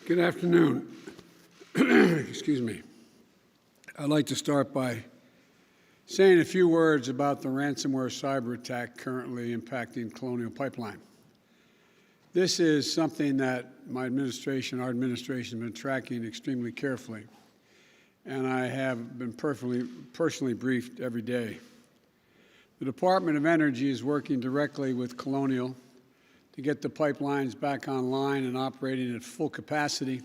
Good afternoon. Excuse me. I'd like to start by saying a few words about the ransomware cyber attack currently impacting Colonial Pipeline. This is something that our administration, has been tracking extremely carefully, and I have been personally briefed every day. The Department of Energy is working directly with Colonial to get the pipelines back online and operating at full capacity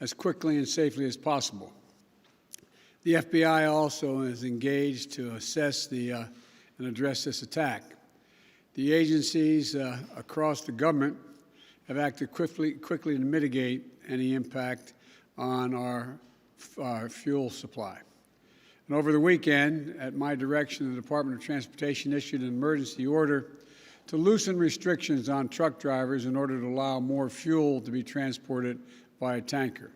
as quickly and safely as possible. The FBI also is engaged to assess and address this attack. The agencies across the government have acted quickly to mitigate any impact on our fuel supply. And over the weekend, at my direction, the Department of Transportation issued an emergency order to loosen restrictions on truck drivers in order to allow more fuel to be transported by tanker.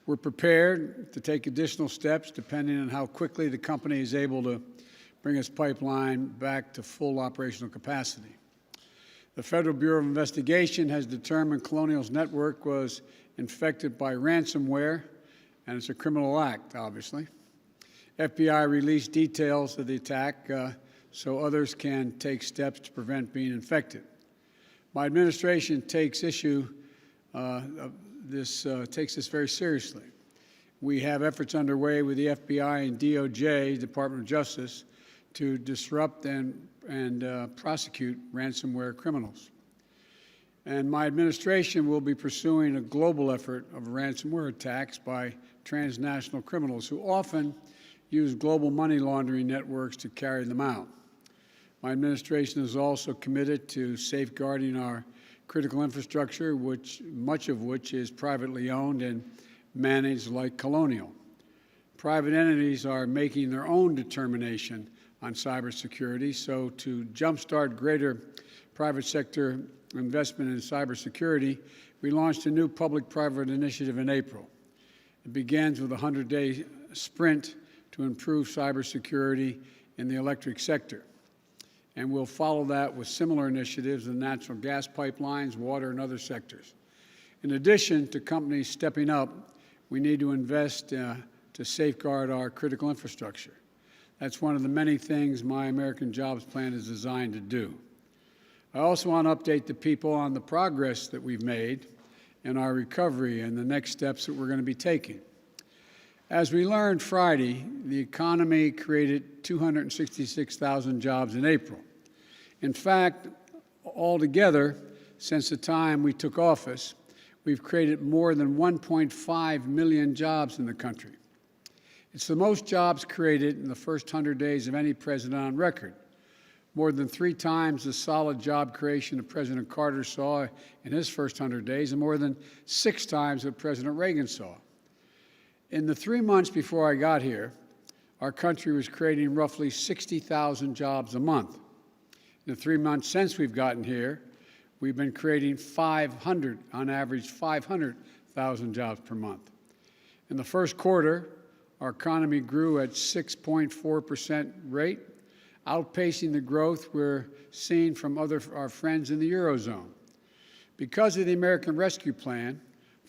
We're prepared to take additional steps depending on how quickly the company is able to bring its pipeline back to full operational capacity. The Federal Bureau of Investigation has determined Colonial's network was infected by ransomware, and it's a criminal act, obviously. FBI released details of the attack so others can take steps to prevent being infected. My administration takes this very seriously. We have efforts underway with the FBI and DOJ, Department of Justice, to disrupt and prosecute ransomware criminals. And my administration will be pursuing a global effort of ransomware attacks by transnational criminals who often use global money laundering networks to carry them out. My administration is also committed to safeguarding our critical infrastructure, much of which is privately owned and managed like Colonial. Private entities are making their own determination on cybersecurity, so to jumpstart greater private sector investment in cybersecurity, we launched a new public-private initiative in April. It begins with a 100-day sprint to improve cybersecurity in the electric sector. And we'll follow that with similar initiatives in natural gas pipelines, water, and other sectors. In addition to companies stepping up, we need to invest to safeguard our critical infrastructure. That's one of the many things my American Jobs Plan is designed to do. I also want to update the people on the progress that we've made in our recovery and the next steps that we're going to be taking. As we learned Friday, the economy created 266,000 jobs in April. In fact, altogether, since the time we took office, we've created more than 1.5 million jobs in the country. It's the most jobs created in the first 100 days of any president on record, more than 3 times the solid job creation that President Carter saw in his first 100 days, and more than 6 times what President Reagan saw. In the 3 months before I got here, our country was creating roughly 60,000 jobs a month. In the 3 months since we've gotten here, we've been creating on average 500,000 jobs per month. In the first quarter, our economy grew at 6.4% rate, outpacing the growth we're seeing from our friends in the Eurozone. Because of the American Rescue Plan,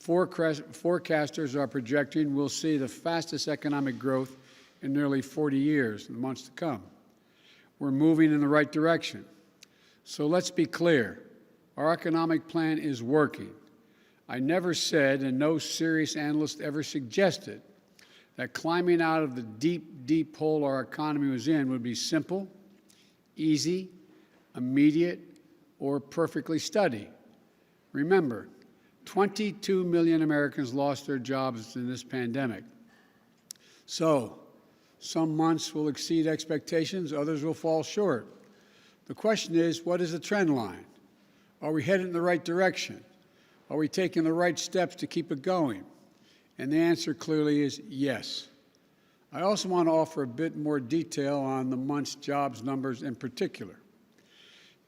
forecasters are projecting we'll see the fastest economic growth in nearly 40 years in the months to come. We're moving in the right direction. So let's be clear. Our economic plan is working. I never said, and no serious analyst ever suggested, that climbing out of the deep, deep hole our economy was in would be simple, easy, immediate, or perfectly steady. Remember, 22 million Americans lost their jobs in this pandemic. So, some months will exceed expectations, others will fall short. The question is, what is the trend line? Are we headed in the right direction? Are we taking the right steps to keep it going? And the answer clearly is yes. I also want to offer a bit more detail on the month's jobs numbers in particular.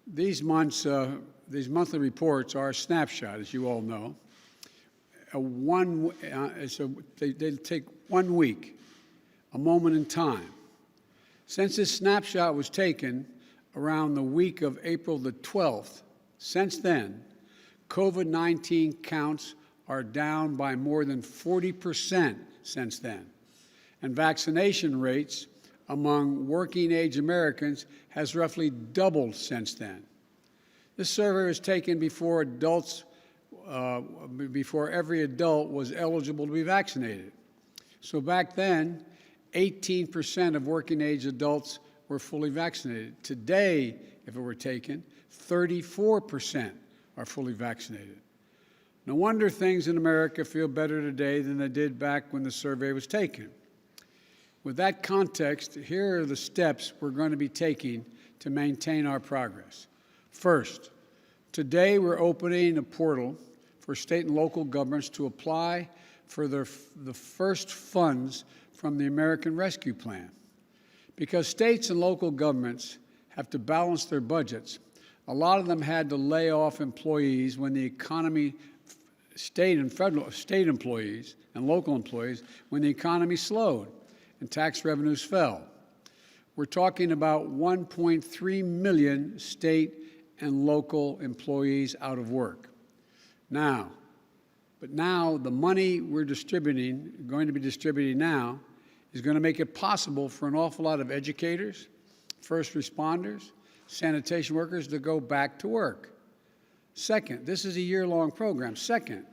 These monthly reports are a snapshot, as you all know. They take 1 week, a moment in time. Since this snapshot was taken around the week of April the 12th, since then, COVID-19 counts are down by more than 40% since then. And vaccination rates among working-age Americans has roughly doubled since then. This survey was taken before every adult was eligible to be vaccinated. So back then, 18% of working-age adults were fully vaccinated. Today, if it were taken, 34% are fully vaccinated. No wonder things in America feel better today than they did back when the survey was taken. With that context, here are the steps we're going to be taking to maintain our progress. First, today we're opening a portal for state and local governments to apply for the first funds from the American Rescue Plan. Because states and local governments have to balance their budgets, a lot of them had to lay off employees when the economy, state employees and local employees, when the economy slowed and tax revenues fell. We're talking about 1.3 million state and local employees out of work. Now, the money we're going to be distributing now, is going to make it possible for an awful lot of educators, first responders, sanitation workers to go back to work. Second, this is a year-long program. Second,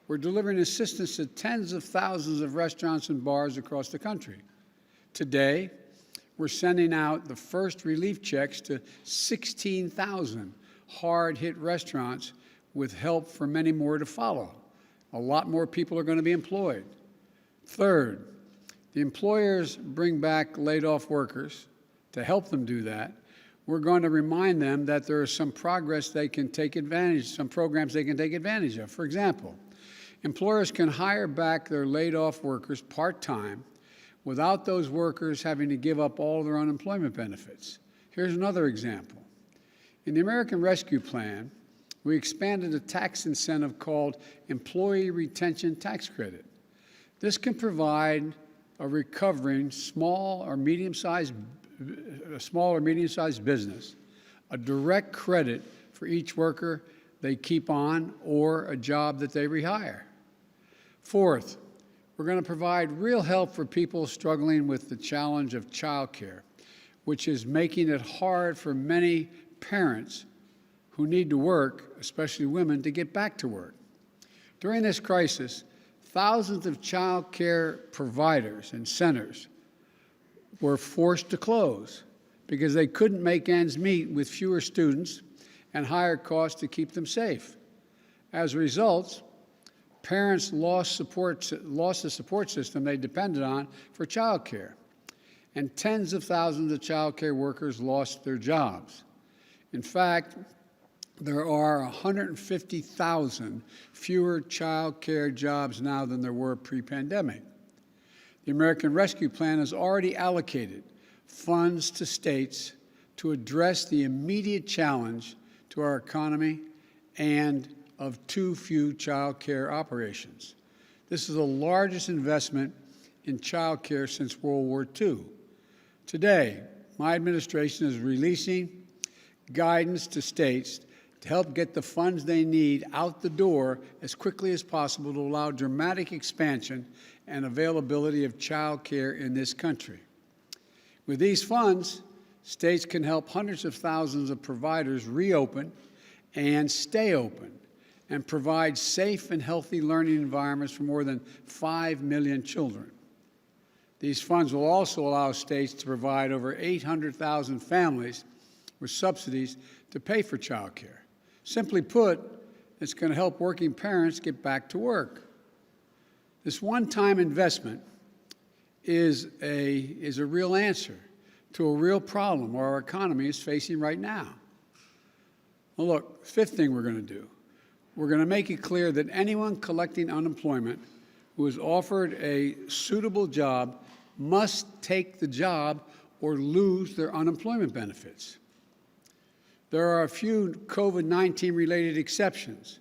we're delivering assistance to tens of thousands of restaurants and bars across the country. Today, we're sending out the first relief checks to 16,000 hard-hit restaurants with help for many more to follow. A lot more people are going to be employed. Third, the employers bring back laid-off workers. To help them do that, we're going to remind them that there is some programs they can take advantage of. For example, employers can hire back their laid-off workers part-time without those workers having to give up all their unemployment benefits. Here's another example. In the American Rescue Plan, we expanded a tax incentive called Employee Retention Tax Credit. This can provide a recovering small or medium-sized business a direct credit for each worker they keep on or a job that they rehire. Fourth, we're going to provide real help for people struggling with the challenge of childcare, which is making it hard for many parents who need to work, especially women, to get back to work. During this crisis, thousands of child care providers and centers were forced to close because they couldn't make ends meet with fewer students and higher costs to keep them safe. As a result, parents lost the support system they depended on for child care, and tens of thousands of child care workers lost their jobs. In fact, there are 150,000 fewer child care jobs now than there were pre-pandemic. The American Rescue Plan has already allocated funds to states to address the immediate challenge to our economy and of too few child care operations. This is the largest investment in child care since World War II. Today, my administration is releasing guidance to states to help get the funds they need out the door as quickly as possible to allow dramatic expansion and availability of child care in this country. With these funds, states can help hundreds of thousands of providers reopen and stay open and provide safe and healthy learning environments for more than 5 million children. These funds will also allow states to provide over 800,000 families with subsidies to pay for child care. Simply put, it's going to help working parents get back to work. This one-time investment is a real answer to a real problem our economy is facing right now. Well, look, fifth thing we're going to do, we're going to make it clear that anyone collecting unemployment who is offered a suitable job must take the job or lose their unemployment benefits. There are a few COVID-19 related exceptions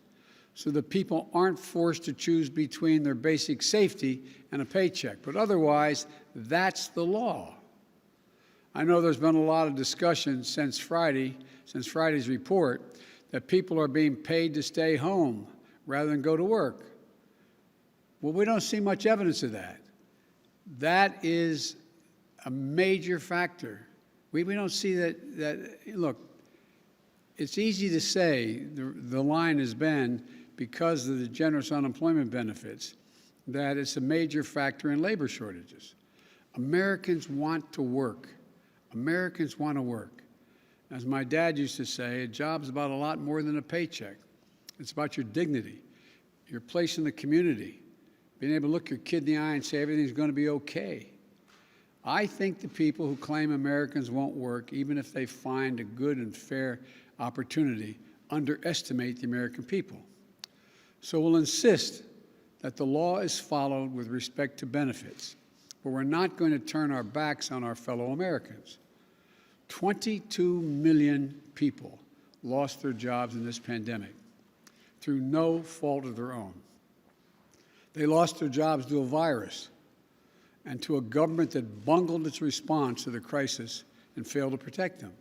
so that people aren't forced to choose between their basic safety and a paycheck. But otherwise, that's the law. I know there's been a lot of discussion since Friday's report, that people are being paid to stay home rather than go to work. Well, we don't see much evidence of that. That is a major factor. We don't see that, look, it's easy to say, the line has been, because of the generous unemployment benefits, that it's a major factor in labor shortages. Americans want to work. Americans want to work. As my dad used to say, a job's about a lot more than a paycheck. It's about your dignity, your place in the community, being able to look your kid in the eye and say everything's going to be okay. I think the people who claim Americans won't work, even if they find a good and fair opportunity, underestimate the American people. So we'll insist that the law is followed with respect to benefits, but we're not going to turn our backs on our fellow Americans. 22 million people lost their jobs in this pandemic through no fault of their own. They lost their jobs to a virus and to a government that bungled its response to the crisis and failed to protect them.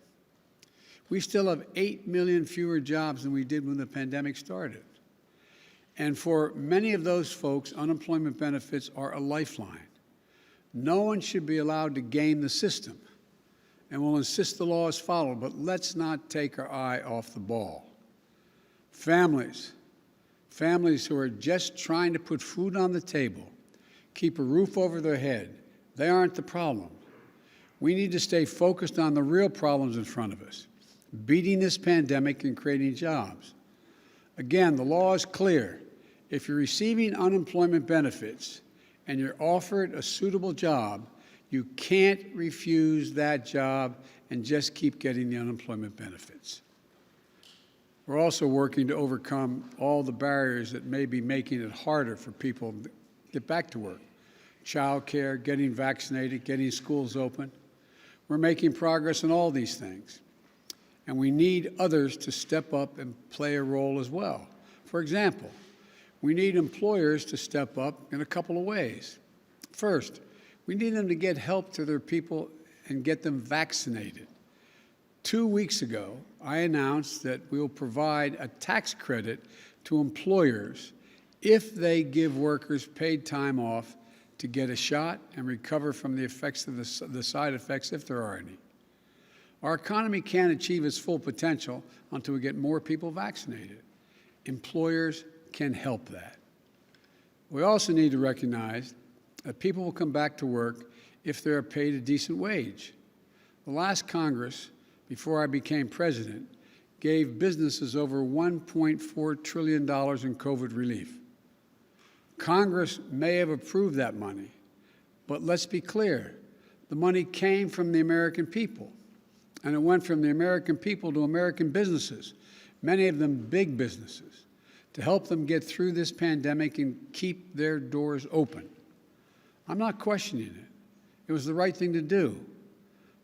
We still have 8 million fewer jobs than we did when the pandemic started. And for many of those folks, unemployment benefits are a lifeline. No one should be allowed to game the system, and we'll insist the law is followed, but let's not take our eye off the ball. Families who are just trying to put food on the table, keep a roof over their head, they aren't the problem. We need to stay focused on the real problems in front of us, beating this pandemic and creating jobs. Again, the law is clear. If you're receiving unemployment benefits and you're offered a suitable job, you can't refuse that job and just keep getting the unemployment benefits. We're also working to overcome all the barriers that may be making it harder for people to get back to work. Child care, getting vaccinated, getting schools open. We're making progress in all these things. And we need others to step up and play a role as well. For example, we need employers to step up in a couple of ways. First, we need them to get help to their people and get them vaccinated. 2 weeks ago, I announced that we will provide a tax credit to employers if they give workers paid time off to get a shot and recover from the effects of the side effects, if there are any. Our economy can't achieve its full potential until we get more people vaccinated. Employers can help that. We also need to recognize that people will come back to work if they're paid a decent wage. The last Congress, before I became president, gave businesses over $1.4 trillion in COVID relief. Congress may have approved that money, but let's be clear, the money came from the American people, and it went from the American people to American businesses, many of them big businesses, to help them get through this pandemic and keep their doors open. I'm not questioning it. It was the right thing to do.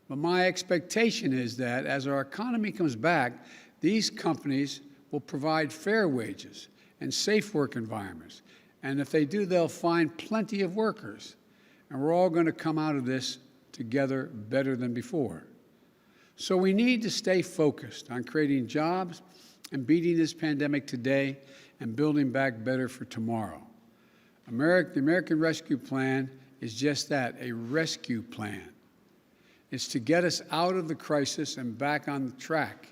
But my expectation is that as our economy comes back, these companies will provide fair wages and safe work environments. And if they do, they'll find plenty of workers. And we're all going to come out of this together better than before. So we need to stay focused on creating jobs and beating this pandemic today and building back better for tomorrow. The American Rescue Plan is just that, a rescue plan. It's to get us out of the crisis and back on the track,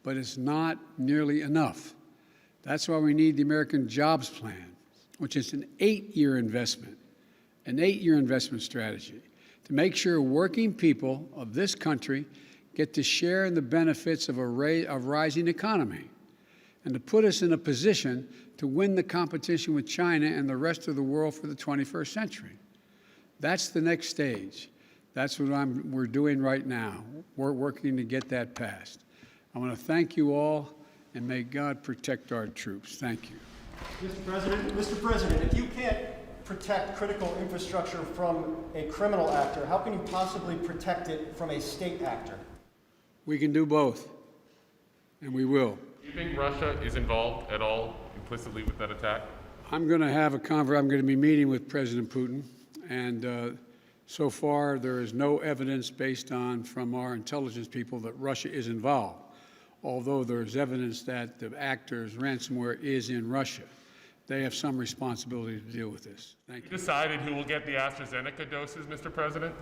but it's not nearly enough. That's why we need the American Jobs Plan, which is an 8-year investment, an 8-year investment strategy to make sure working people of this country get to share in the benefits of a rising economy and to put us in a position to win the competition with China and the rest of the world for the 21st century. That's the next stage. That's what we're doing right now. We're working to get that passed. I want to thank you all, and may God protect our troops. Thank you. Mr. President, if you can't protect critical infrastructure from a criminal actor, how can you possibly protect it from a state actor? We can do both, and we will. Do you think Russia is involved at all implicitly with that attack? I'm going to be meeting with President Putin, and so far there is no evidence from our intelligence people that Russia is involved, although there is evidence that the actor's ransomware is in Russia. they have some responsibility to deal with this. Thank you. Decided who will get the AstraZeneca doses, Mr. President?